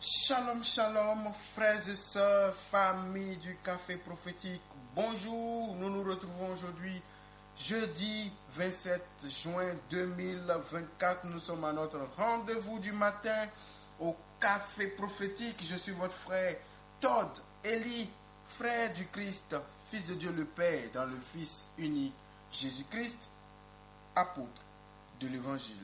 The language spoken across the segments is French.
Shalom, shalom, frères et sœurs, famille du Café Prophétique. Bonjour, nous nous retrouvons aujourd'hui, jeudi 27 juin 2024. Nous sommes à notre rendez-vous du matin au Café Prophétique. Je suis votre frère Todd Eli, frère du Christ, fils de Dieu le Père, dans le Fils unique Jésus-Christ, apôtre de l'Évangile.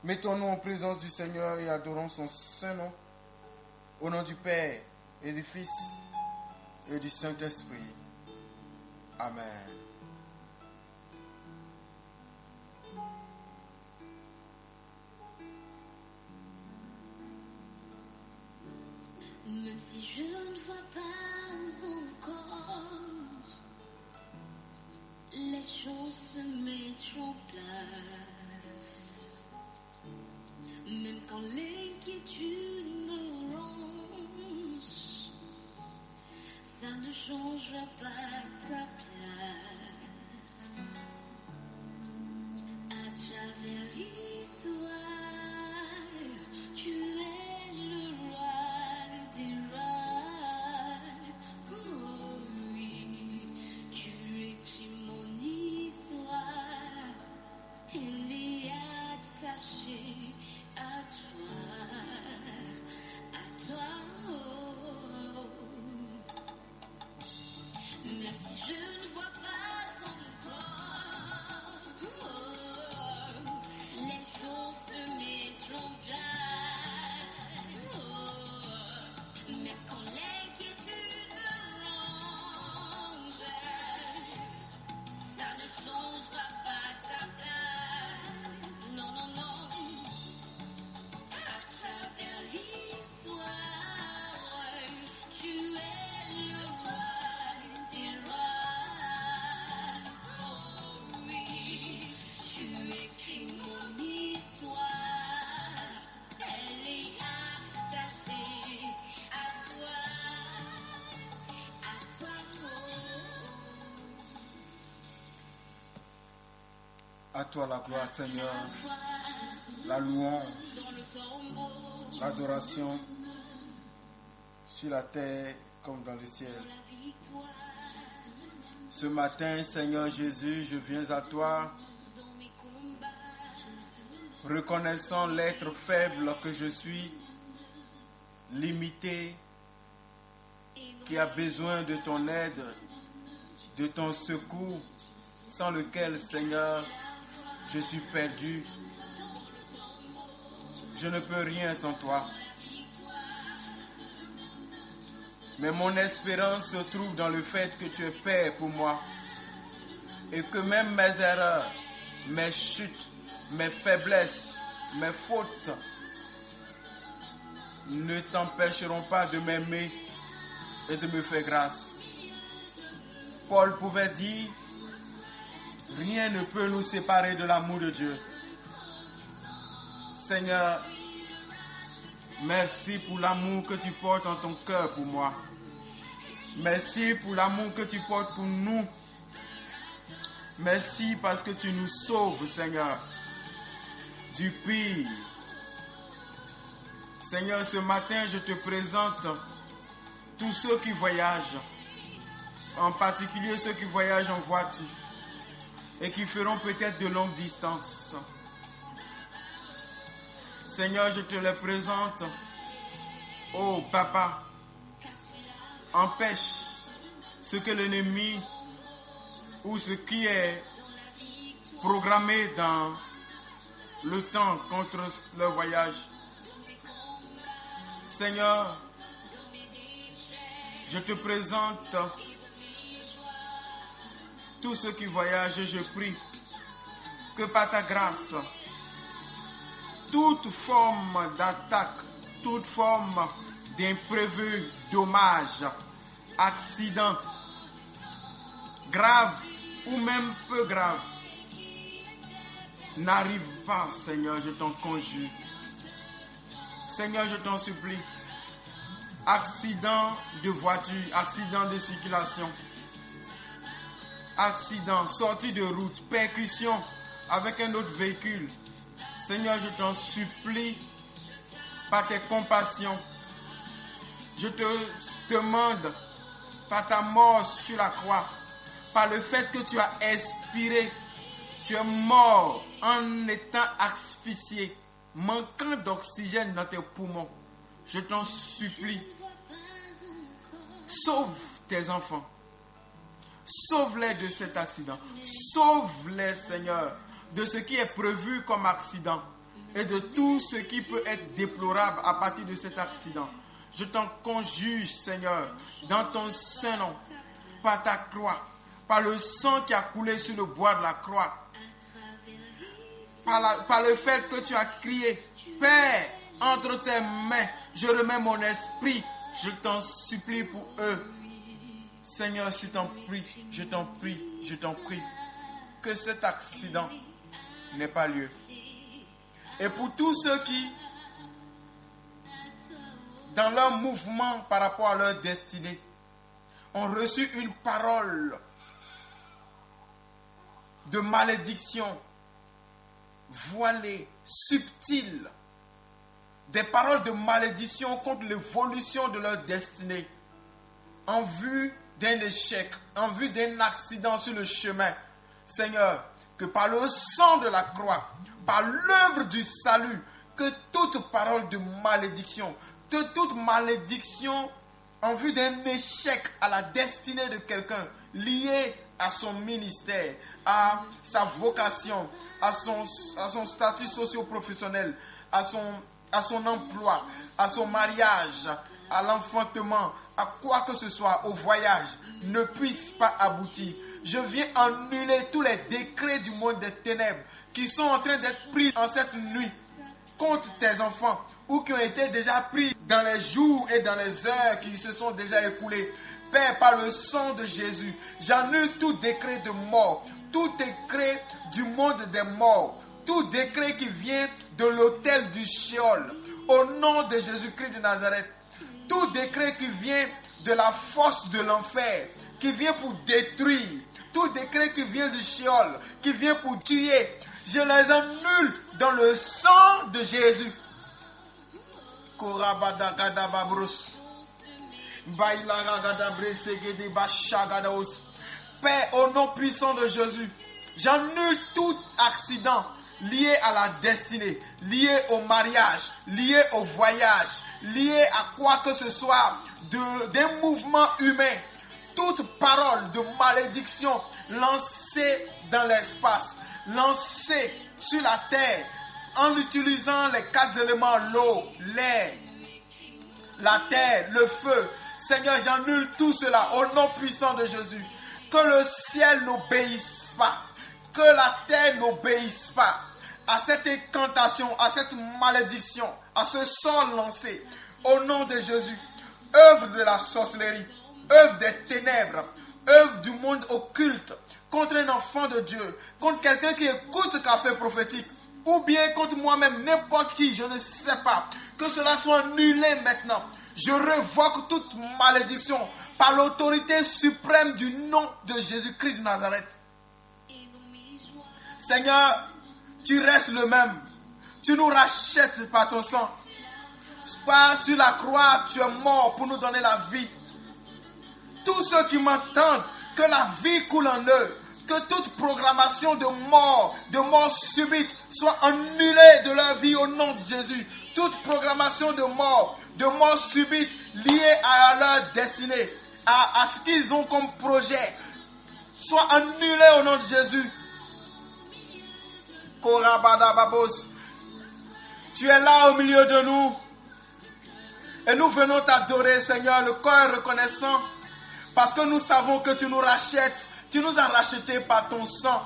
Mettons-nous en présence du Seigneur et adorons son saint nom. Au nom du Père et du Fils et du Saint-Esprit. Amen. Même si je ne vois pas encore les choses se mettent en place, même quand l'inquiétude me ronge, ça ne changera pas ta place. À travers l'histoire, tu es le roi des rois. Oh oui, tu écris mon histoire, elle est attachée à toi, oh. Même si je ne vois pas encore, oh, les choses se mettent en place, oh, même quand l'inquiétude me ronge, ça ne changera pas ta place. Non, non, non. À travers l'histoire, tu es le roi des rois. Oh oui, tu écris mon histoire, elle est attachée à toi, oh. À toi la gloire, Seigneur, la louange, l'adoration sur la terre comme dans le ciel. Ce matin, Seigneur Jésus, je viens à toi, reconnaissant l'être faible que je suis, limité, qui a besoin de ton aide, de ton secours, sans lequel, Seigneur, je suis perdu. Je ne peux rien sans toi. Mais mon espérance se trouve dans le fait que tu es Père pour moi. Et que même mes erreurs, mes chutes, mes faiblesses, mes fautes ne t'empêcheront pas de m'aimer et de me faire grâce. Paul pouvait dire, rien ne peut nous séparer de l'amour de Dieu. Seigneur, merci pour l'amour que tu portes en ton cœur pour moi. Merci pour l'amour que tu portes pour nous. Merci parce que tu nous sauves, Seigneur, du pire. Seigneur, ce matin, je te présente tous ceux qui voyagent, en particulier ceux qui voyagent en voiture et qui feront peut-être de longues distances. Seigneur, je te les présente. Oh, Papa, empêche ce que l'ennemi ou ce qui est programmé dans le temps contre le voyage. Seigneur, je te présente tous ceux qui voyagent et je prie que par ta grâce, toute forme d'attaque, toute forme d'imprévu, dommage, accident, grave ou même peu grave, n'arrive pas, Seigneur, je t'en conjure. Seigneur, je t'en supplie. Accident de voiture, accident de circulation, accident, sortie de route, percussion avec un autre véhicule. Seigneur, je t'en supplie, par tes compassions, Je te demande, par ta mort sur la croix, par le fait que tu as expiré, tu es mort en étant asphyxié, manquant d'oxygène dans tes poumons. Je t'en supplie, sauve tes enfants. Sauve-les de cet accident. Sauve-les, Seigneur, de ce qui est prévu comme accident et de tout ce qui peut être déplorable à partir de cet accident. Je t'en conjure, Seigneur, dans ton saint nom, par ta croix, par le sang qui a coulé sur le bois de la croix, par le fait que tu as crié, Père, entre tes mains, je remets mon esprit. Je t'en supplie pour eux. Seigneur, je t'en prie, je t'en prie, je t'en prie, que cet accident n'ait pas lieu. Et pour tous ceux qui, dans leur mouvement par rapport à leur destinée, ont reçu une parole de malédiction, voilée, subtile, des paroles de malédiction contre l'évolution de leur destinée, en vue d'un échec, en vue d'un accident sur le chemin. Seigneur, que par le sang de la croix, par l'œuvre du salut, que toute parole de malédiction, que toute malédiction en vue d'un échec à la destinée de quelqu'un, lié à son ministère, à sa vocation, à son statut socio-professionnel, à son emploi, à son mariage, à l'enfantement, à quoi que ce soit, au voyage, ne puisse pas aboutir. Je viens annuler tous les décrets du monde des ténèbres qui sont en train d'être pris en cette nuit contre tes enfants ou qui ont été déjà pris dans les jours et dans les heures qui se sont déjà écoulés. Père, par le sang de Jésus, j'annule tout décret de mort, tout décret du monde des morts, tout décret qui vient de l'autel du Sheol, au nom de Jésus-Christ de Nazareth. Tout décret qui vient de la fosse de l'enfer, qui vient pour détruire, tout décret qui vient du Sheol, qui vient pour tuer, je les annule dans le sang de Jésus. Père, au nom puissant de Jésus, j'annule tout accident lié à la destinée, lié au mariage, lié au voyage, lié à quoi que ce soit d'un mouvement humain. Toute parole de malédiction lancée dans l'espace, lancée sur la terre, en utilisant les 4 éléments, l'eau, l'air, la terre, le feu. Seigneur, j'annule tout cela au nom puissant de Jésus. Que le ciel n'obéisse pas, que la terre n'obéisse pas à cette incantation, à cette malédiction, à ce sort lancé. Au nom de Jésus, œuvre de la sorcellerie, œuvre des ténèbres, œuvre du monde occulte, contre un enfant de Dieu, contre quelqu'un qui écoute le café prophétique, ou bien contre moi-même, n'importe qui, je ne sais pas, que cela soit annulé maintenant. Je révoque toute malédiction par l'autorité suprême du nom de Jésus-Christ de Nazareth. Seigneur, tu restes le même. Tu nous rachètes par ton sang. Pas sur la croix, tu es mort pour nous donner la vie. Tous ceux qui m'entendent, que la vie coule en eux. Que toute programmation de mort subite, soit annulée de leur vie au nom de Jésus. Toute programmation de mort subite liée à leur destinée, à ce qu'ils ont comme projet, soit annulée au nom de Jésus. Tu es là au milieu de nous. Et nous venons t'adorer, Seigneur, le cœur reconnaissant, parce que nous savons que tu nous rachètes. Tu nous as rachetés par ton sang.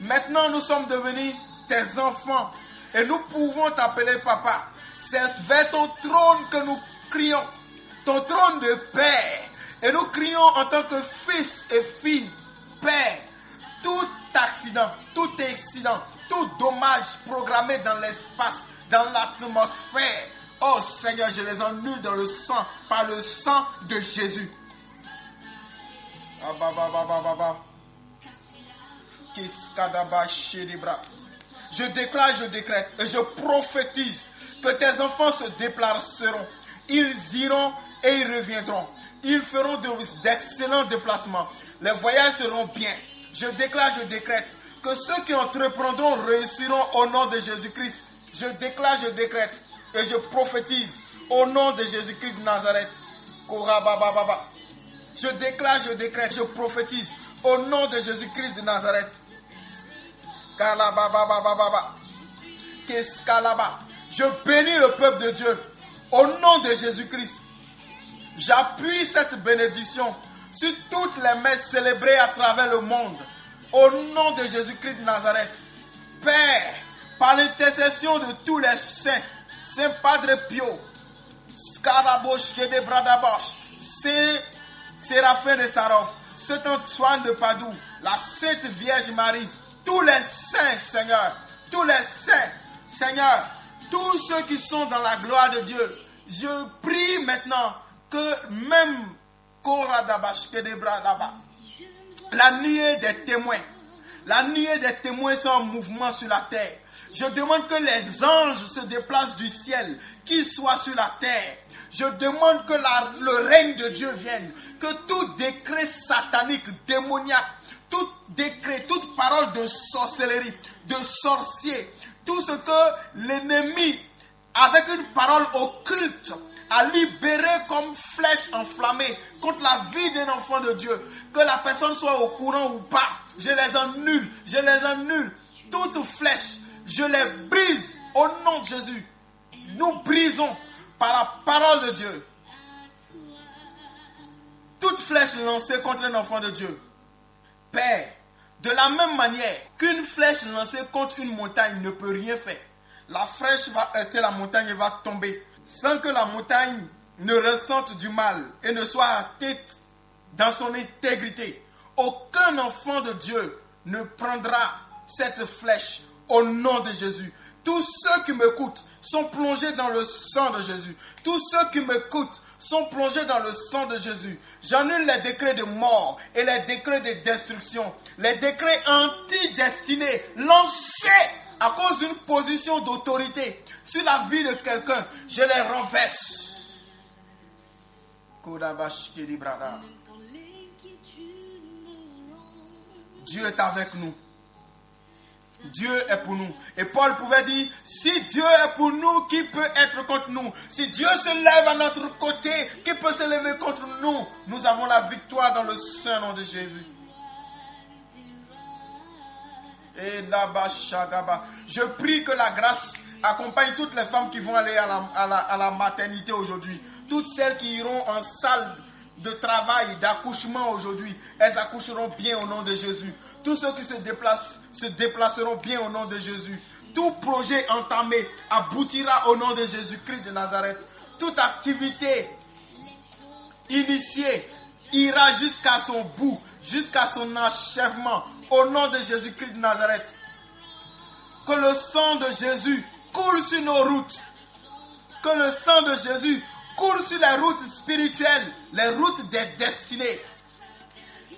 Maintenant, nous sommes devenus tes enfants. Et nous pouvons t'appeler papa. C'est vers ton trône que nous crions. Ton trône de Père. Et nous crions en tant que fils et fille. Père, tout accident, tout dommage programmé dans l'espace, dans l'atmosphère. Oh Seigneur, je les annule dans le sang, par le sang de Jésus. Je déclare, je décrète et je prophétise que tes enfants se déplaceront. Ils iront et ils reviendront. Ils feront d'excellents déplacements. Les voyages seront bien. Je déclare, je décrète que ceux qui entreprendront réussiront au nom de Jésus-Christ. Je déclare, je décrète et je prophétise au nom de Jésus-Christ de Nazareth. Je déclare, je décrète, je prophétise au nom de Jésus-Christ de Nazareth. Je bénis le peuple de Dieu au nom de Jésus-Christ. J'appuie cette bénédiction sur toutes les messes célébrées à travers le monde. Au nom de Jésus-Christ de Nazareth. Père, par l'intercession de tous les saints, Saint Padre Pio, Scarabosh, Kedebradabosh, Saint Séraphin de Sarov, Saint Antoine de Padoue, la Sainte Vierge Marie, tous les saints, Seigneur, tous les saints, Seigneur, tous ceux qui sont dans la gloire de Dieu, je prie maintenant que même la nuée des témoins sont en mouvement sur la terre. Je demande que les anges se déplacent du ciel, qu'ils soient sur la terre. Je demande que le règne de Dieu vienne, que tout décret satanique, démoniaque, tout décret, toute parole de sorcellerie, de sorcier, tout ce que l'ennemi, avec une parole occulte, a libéré comme flèche enflammée contre la vie d'un enfant de Dieu, que la personne soit au courant ou pas, je les annule. Toutes flèches, je les brise au nom de Jésus. Nous brisons par la parole de Dieu toute flèche lancée contre un enfant de Dieu. Père, de la même manière qu'une flèche lancée contre une montagne ne peut rien faire, la flèche va heurter la montagne et va tomber sans que la montagne ne ressente du mal et ne soit atteinte dans son intégrité. Aucun enfant de Dieu ne prendra cette flèche au nom de Jésus. Tous ceux qui m'écoutent sont plongés dans le sang de Jésus. Tous ceux qui m'écoutent sont plongés dans le sang de Jésus. J'annule les décrets de mort et les décrets de destruction, les décrets anti-destinés lancés à cause d'une position d'autorité sur la vie de quelqu'un. Je les renverse. Dieu est avec nous. Dieu est pour nous. Et Paul pouvait dire, si Dieu est pour nous, qui peut être contre nous? Si Dieu se lève à notre côté, qui peut se lever contre nous? Nous avons la victoire dans le saint nom de Jésus. Et je prie que la grâce accompagne toutes les femmes qui vont aller à la maternité aujourd'hui. Toutes celles qui iront en salle de travail, d'accouchement aujourd'hui, elles accoucheront bien au nom de Jésus. Tous ceux qui se déplaceront bien au nom de Jésus. Tout projet entamé aboutira au nom de Jésus-Christ de Nazareth. Toute activité initiée ira jusqu'à son bout, jusqu'à son achèvement, au nom de Jésus-Christ de Nazareth. Que le sang de Jésus coule sur nos routes. Que le sang de Jésus coule sur les routes spirituelles, les routes des destinées.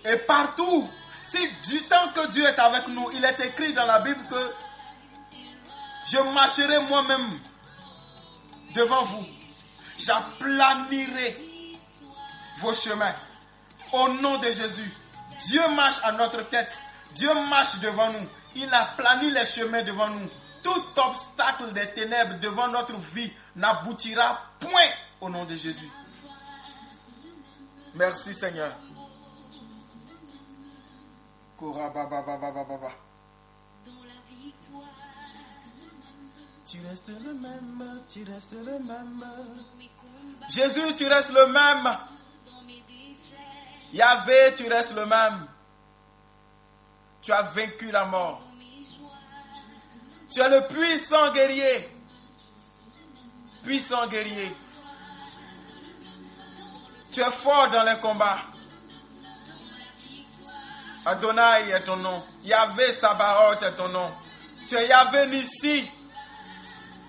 Et partout, si du temps que Dieu est avec nous, il est écrit dans la Bible que je marcherai moi-même devant vous. J'aplanirai vos chemins. Au nom de Jésus, Dieu marche à notre tête. Dieu marche devant nous. Il aplanit les chemins devant nous. Tout obstacle des ténèbres devant notre vie n'aboutira point au nom de Jésus. Merci Seigneur. Tu restes le même, tu restes le même. Jésus, tu restes le même. Yahvé, tu restes le même. Tu as vaincu la mort. Tu es le puissant guerrier. Puissant guerrier. Tu es fort dans les combats. Adonai est ton nom. Yahvé Sabaoth est ton nom. Tu es Yahvé Nissi,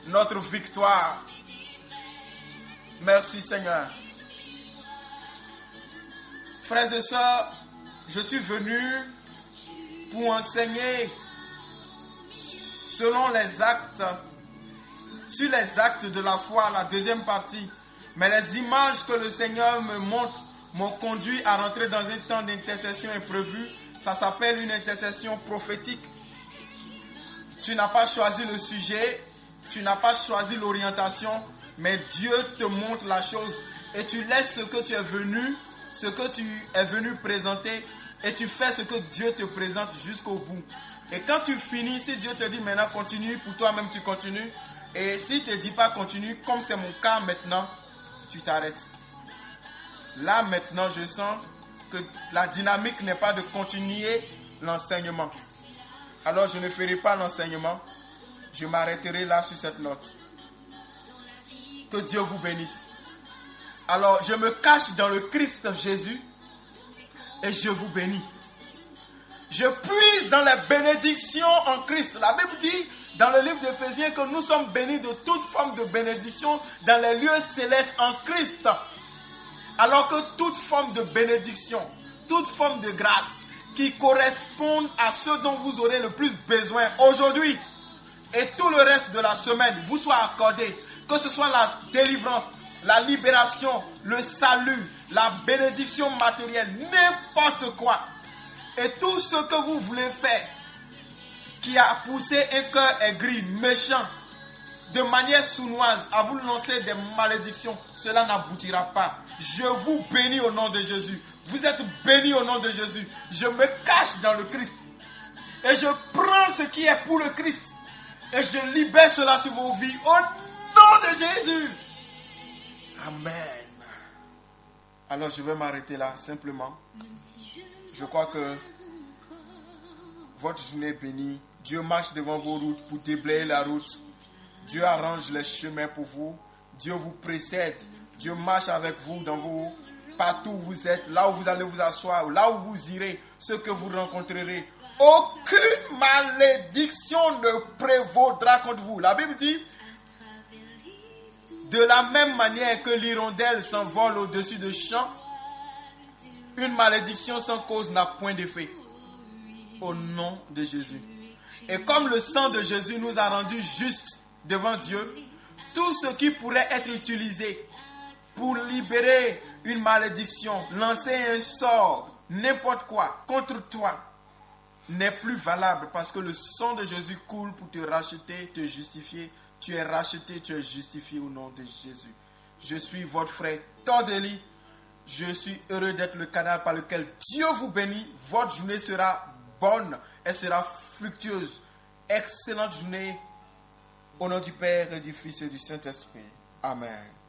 notre victoire. Merci Seigneur. Frères et sœurs, je suis venu pour enseigner selon les actes, sur les actes de la foi, la deuxième partie. Mais les images que le Seigneur me montre m'ont conduit à rentrer dans un temps d'intercession imprévu. Ça s'appelle une intercession prophétique. Tu n'as pas choisi le sujet, tu n'as pas choisi l'orientation, mais Dieu te montre la chose et tu laisses ce que tu es venu présenter et tu fais ce que Dieu te présente jusqu'au bout. Et quand tu finis, si Dieu te dit maintenant continue, pour toi-même tu continues. Et s'il ne te dit pas continue, comme c'est mon cas maintenant, tu t'arrêtes. Là maintenant, je sens que la dynamique n'est pas de continuer l'enseignement. Alors je ne ferai pas l'enseignement. Je m'arrêterai là sur cette note. Que Dieu vous bénisse. Alors je me cache dans le Christ Jésus et je vous bénis. Je puise dans les bénédictions en Christ. La Bible dit dans le livre d'Éphésiens que nous sommes bénis de toute forme de bénédiction dans les lieux célestes en Christ. Alors que toute forme de bénédiction, toute forme de grâce qui correspondent à ce dont vous aurez le plus besoin aujourd'hui et tout le reste de la semaine vous soit accordé, que ce soit la délivrance, la libération, le salut, la bénédiction matérielle, n'importe quoi. Et tout ce que vous voulez faire qui a poussé un cœur aigri, méchant, de manière sournoise, à vous lancer des malédictions, cela n'aboutira pas. Je vous bénis au nom de Jésus. Vous êtes bénis au nom de Jésus. Je me cache dans le Christ. Et je prends ce qui est pour le Christ. Et je libère cela sur vos vies au nom de Jésus. Amen. Alors je vais m'arrêter là simplement. Je crois que votre journée est bénie. Dieu marche devant vos routes pour déblayer la route. Dieu arrange les chemins pour vous. Dieu vous précède. Dieu marche avec vous dans vos... Partout où vous êtes, là où vous allez vous asseoir, là où vous irez, ce que vous rencontrerez. Aucune malédiction ne prévaudra contre vous. La Bible dit, de la même manière que l'hirondelle s'envole au-dessus de champs, une malédiction sans cause n'a point d'effet. Au nom de Jésus. Et comme le sang de Jésus nous a rendus justes devant Dieu, tout ce qui pourrait être utilisé pour libérer une malédiction, lancer un sort, n'importe quoi, contre toi, n'est plus valable parce que le sang de Jésus coule pour te racheter, te justifier. Tu es racheté, tu es justifié au nom de Jésus. Je suis votre frère Tordeli. Je suis heureux d'être le canal par lequel Dieu vous bénit. Votre journée sera bonne, elle sera fructueuse. Excellente journée au nom du Père et du Fils et du Saint-Esprit. Amen.